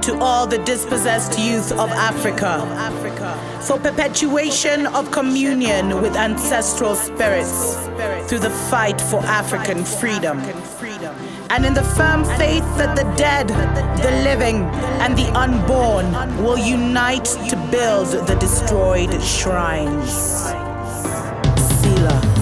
to all the dispossessed youth of Africa, for perpetuation of communion with ancestral spirits through the fight for African freedom, and in the firm faith that the dead, the living, and the unborn will unite to build the destroyed shrines. Selah.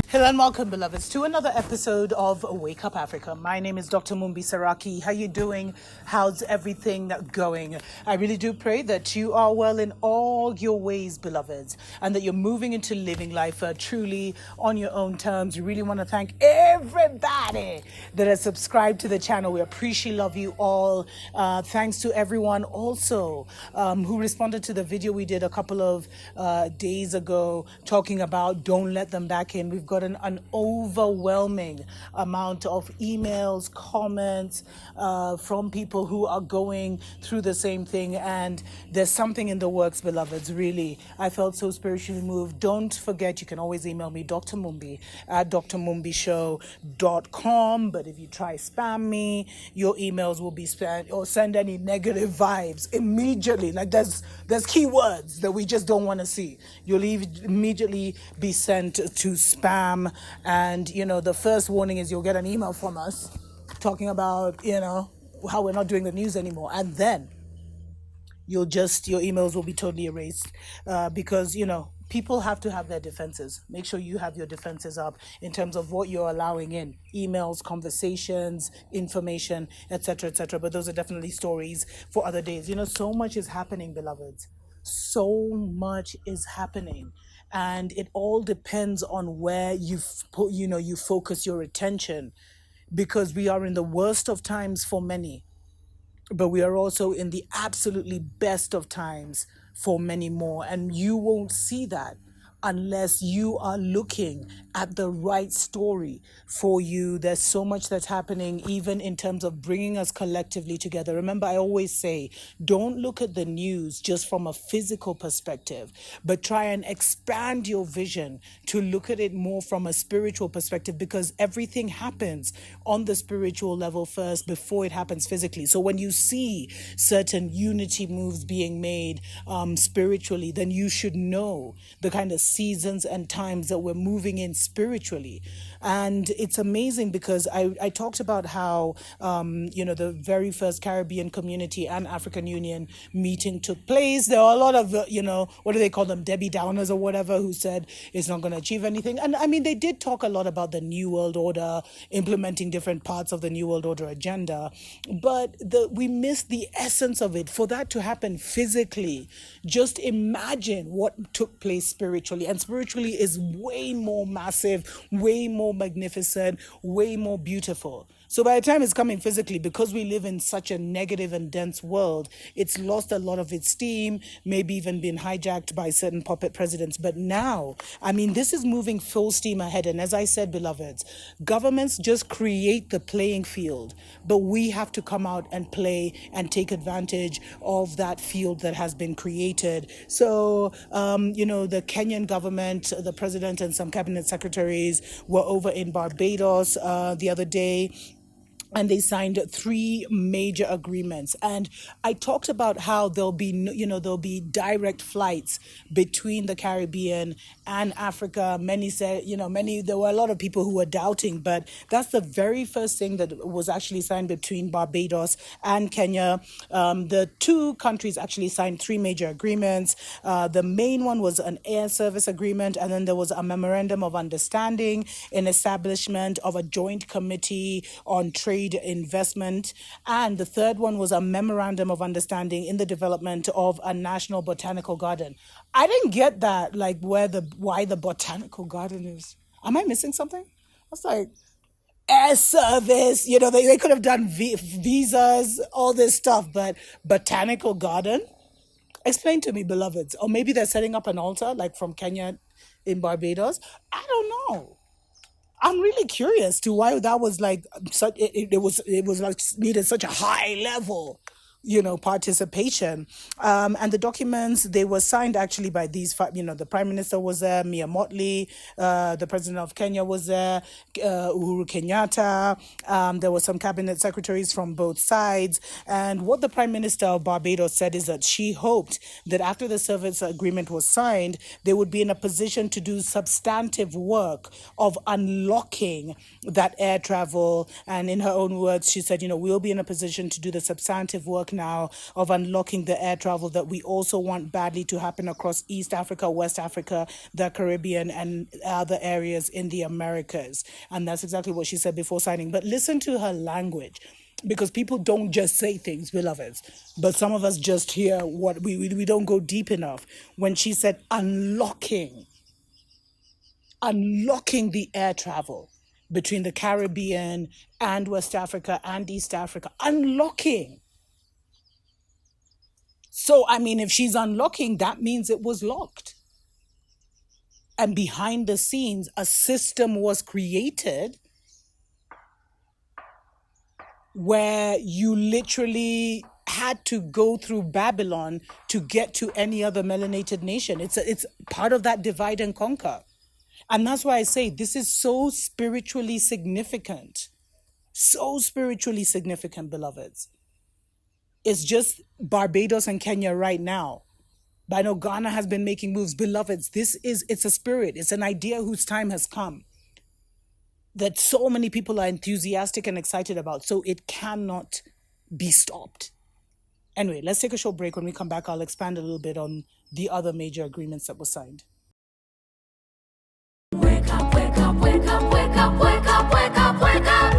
Hello and welcome, beloveds, to another episode of Wake Up Africa. My name is Dr. Mumbi Saraki. How you doing? How's everything going? I really do pray that you are well in all your ways, beloveds, and that you're moving into living life truly on your own terms. We really want to thank everybody that has subscribed to the channel. We appreciate, love you all. Thanks to everyone also who responded to the video we did a couple of days ago talking about don't let them back in. We've got an overwhelming amount of emails, comments from people who are going through the same thing, and there's something in the works, beloveds. Really, I felt so spiritually moved. Don't forget, you can always email me, Dr. Mumbi at drmumbishow.com. But if you try spam me, your emails will be spammed, or send any negative vibes immediately. Like there's keywords that we just don't want to see. You'll immediately be sent to spam. And the first warning is you'll get an email from us talking about how we're not doing the news anymore, and then your emails will be totally erased because people have to have their defenses. Make sure you have your defenses up in terms of what you're allowing in: emails, conversations, information, etc., etc. But those are definitely stories for other days. So much is happening, beloveds. So much is happening. And it all depends on where you focus your attention, because we are in the worst of times for many, but we are also in the absolutely best of times for many more. And you won't see that unless you are looking at the right story for you. There's so much that's happening, even in terms of bringing us collectively together. Remember, I always say, don't look at the news just from a physical perspective, but try and expand your vision to look at it more from a spiritual perspective, because everything happens on the spiritual level first before it happens physically. So when you see certain unity moves being made spiritually, then you should know the kind of seasons and times that we're moving in spiritually. And it's amazing because I talked about how the very first Caribbean Community and African Union meeting took place. There are a lot of what do they call them, Debbie Downers or whatever, who said it's not going to achieve anything. And I mean, they did talk a lot about the New World Order, implementing different parts of the New World Order agenda, but we missed the essence of it. For that to happen physically, just imagine what took place spiritually. And spiritually is way more massive, way more magnificent, way more beautiful. So by the time it's coming physically, because we live in such a negative and dense world, it's lost a lot of its steam, maybe even been hijacked by certain puppet presidents. But now, I mean, this is moving full steam ahead. And as I said, beloveds, governments just create the playing field, but we have to come out and play and take advantage of that field that has been created. So, the Kenyan government, the president and some cabinet secretaries were over in Barbados the other day, and they signed 3 major agreements. And I talked about how there'll be direct flights between the Caribbean and Africa. Many said, there were a lot of people who were doubting, but that's the very first thing that was actually signed between Barbados and Kenya. The 2 countries actually signed 3 major agreements. The main one was an air service agreement, and then there was a memorandum of understanding in establishment of a joint committee on trade investment, and the third one was a memorandum of understanding in the development of a national botanical garden. I didn't get that, like why the botanical garden is. Am I missing something? I was like, air service, they could have done visas, all this stuff, but botanical garden? Explain to me, beloveds. Or maybe they're setting up an altar like from Kenya in Barbados. I don't know. I'm really curious to why that was like such. It was like needed such a high level participation. And the documents, they were signed actually by these five. The Prime Minister was there, Mia Motley, the President of Kenya was there, Uhuru Kenyatta. There were some cabinet secretaries from both sides. And what the Prime Minister of Barbados said is that she hoped that after the service agreement was signed, they would be in a position to do substantive work of unlocking that air travel. And in her own words, she said, we'll be in a position to do the substantive work now of unlocking the air travel that we also want badly to happen across East Africa, West Africa, the Caribbean, and other areas in the Americas. And that's exactly what she said before signing. But listen to her language, because people don't just say things, beloveds, but some of us just hear what we don't go deep enough. When she said unlocking the air travel between the Caribbean and West Africa and East Africa, unlocking. So, I mean, if she's unlocking, that means it was locked. And behind the scenes, a system was created where you literally had to go through Babylon to get to any other melanated nation. It's part of that divide and conquer. And that's why I say this is so spiritually significant. So spiritually significant, beloveds. It's just Barbados and Kenya right now. But I know Ghana has been making moves. Beloveds, it's a spirit. It's an idea whose time has come, that so many people are enthusiastic and excited about. So it cannot be stopped. Anyway, let's take a short break. When we come back, I'll expand a little bit on the other major agreements that were signed. Wake up, wake up, wake up, wake up, wake up, wake up, wake up.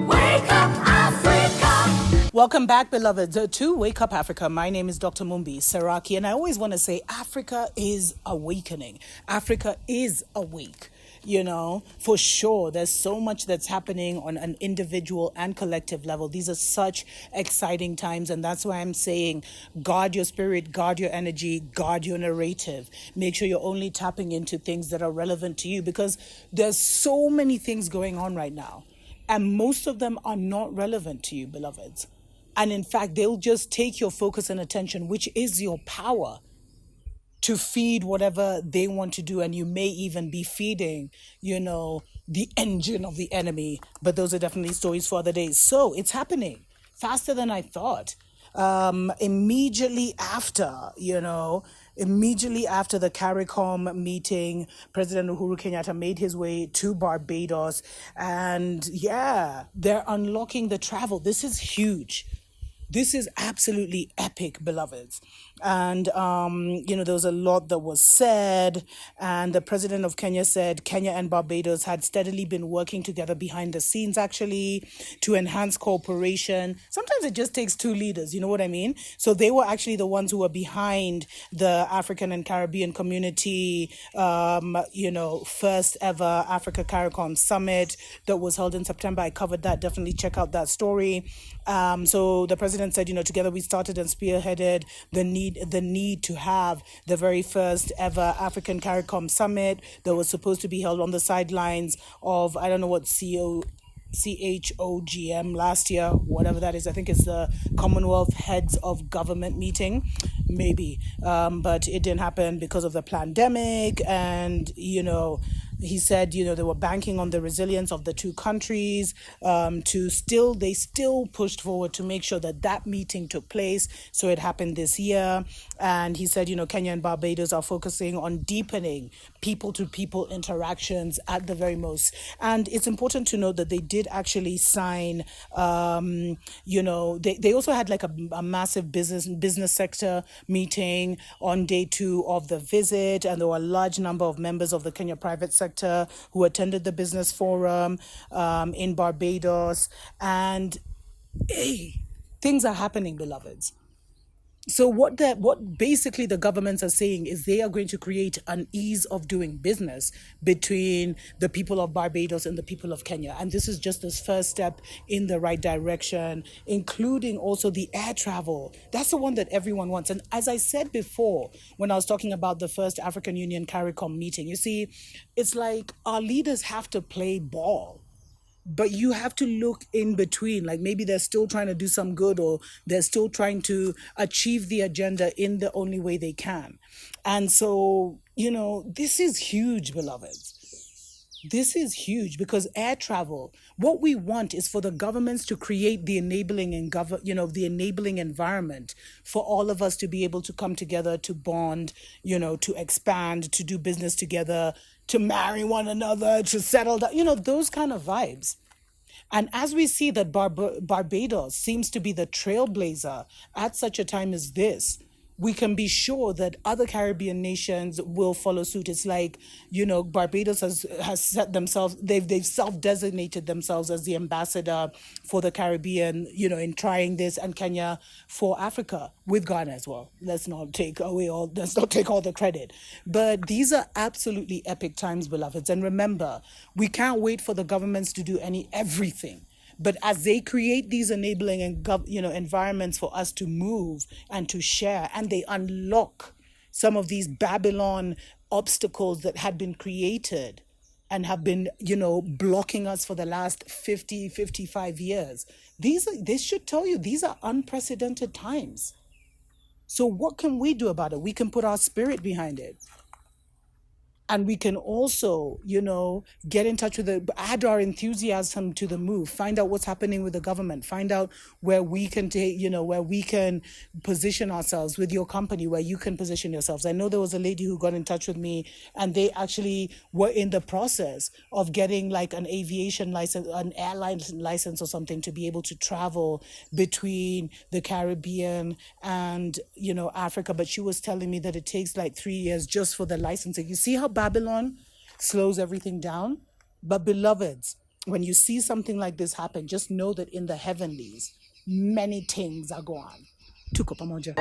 Wake up, Africa. Welcome back, beloveds, to Wake Up Africa. My name is Dr. Mumbi Seraki, and I always want to say Africa is awakening. Africa is awake. For sure, there's so much that's happening on an individual and collective level. These are such exciting times, and that's why I'm saying guard your spirit, guard your energy, guard your narrative. Make sure you're only tapping into things that are relevant to you, because there's so many things going on right now, and most of them are not relevant to you, beloveds. And in fact, they'll just take your focus and attention, which is your power, to feed whatever they want to do. And you may even be feeding, the engine of the enemy. But those are definitely stories for other days. So it's happening faster than I thought. Immediately after the CARICOM meeting, President Uhuru Kenyatta made his way to Barbados. And they're unlocking the travel. This is huge. This is absolutely epic, beloveds. And, there was a lot that was said. And the president of Kenya said Kenya and Barbados had steadily been working together behind the scenes, actually, to enhance cooperation. Sometimes it just takes two leaders, you know what I mean? So they were actually the ones who were behind the African and Caribbean community, first ever Africa CARICOM summit that was held in September. I covered that. Definitely check out that story. So the president said, together we started and spearheaded the need to have the very first ever African CARICOM summit that was supposed to be held on the sidelines of, I don't know what CHOGM last year, whatever that is. I think it's the Commonwealth Heads of Government meeting, maybe. But it didn't happen because of the pandemic. And, he said, they were banking on the resilience of the two countries. They still pushed forward to make sure that meeting took place. So it happened this year. And he said, Kenya and Barbados are focusing on deepening people-to-people interactions at the very most. And it's important to note that they did actually sign, they also had like a massive business sector meeting on day 2 of the visit. And there were a large number of members of the Kenya private sector who attended the business forum in Barbados. And things are happening, beloveds. So what basically the governments are saying is they are going to create an ease of doing business between the people of Barbados and the people of Kenya. And this is just this first step in the right direction, including also the air travel. That's the one that everyone wants. And as I said before, when I was talking about the first African Union CARICOM meeting, you see, it's like our leaders have to play ball. but you have to look in between. Like maybe they're still trying to do some good, or they're still trying to achieve the agenda in the only way they can. And so, this is huge, beloveds. This is huge, because air travel, what we want is for the governments to create the enabling and the enabling environment for all of us to be able to come together, to bond, to expand, to do business together, to marry one another, to settle down, those kind of vibes. And as we see that Barbados seems to be the trailblazer at such a time as this, we can be sure that other Caribbean nations will follow suit. It's like, Barbados has set themselves, they've self-designated themselves as the ambassador for the Caribbean, in trying this, and Kenya for Africa, with Ghana as well. Let's not take all the credit. But these are absolutely epic times, beloveds. And remember, we can't wait for the governments to do everything. But as they create these enabling and environments for us to move and to share, and they unlock some of these Babylon obstacles that had been created and have been, blocking us for the last 50, 55 years, this should tell you these are unprecedented times. So what can we do about it? We can put our spirit behind it. And we can also, get in touch add our enthusiasm to the move, find out what's happening with the government, find out where we can where we can position ourselves with your company, where you can position yourselves. I know there was a lady who got in touch with me, and they actually were in the process of getting like an aviation license, an airline license or something, to be able to travel between the Caribbean and, Africa. But she was telling me that it takes like 3 years just for the licensing. You see how Babylon slows everything down? But beloveds, when you see something like this happen, just know that in the heavenlies, many things are going on. Tuko pamoja.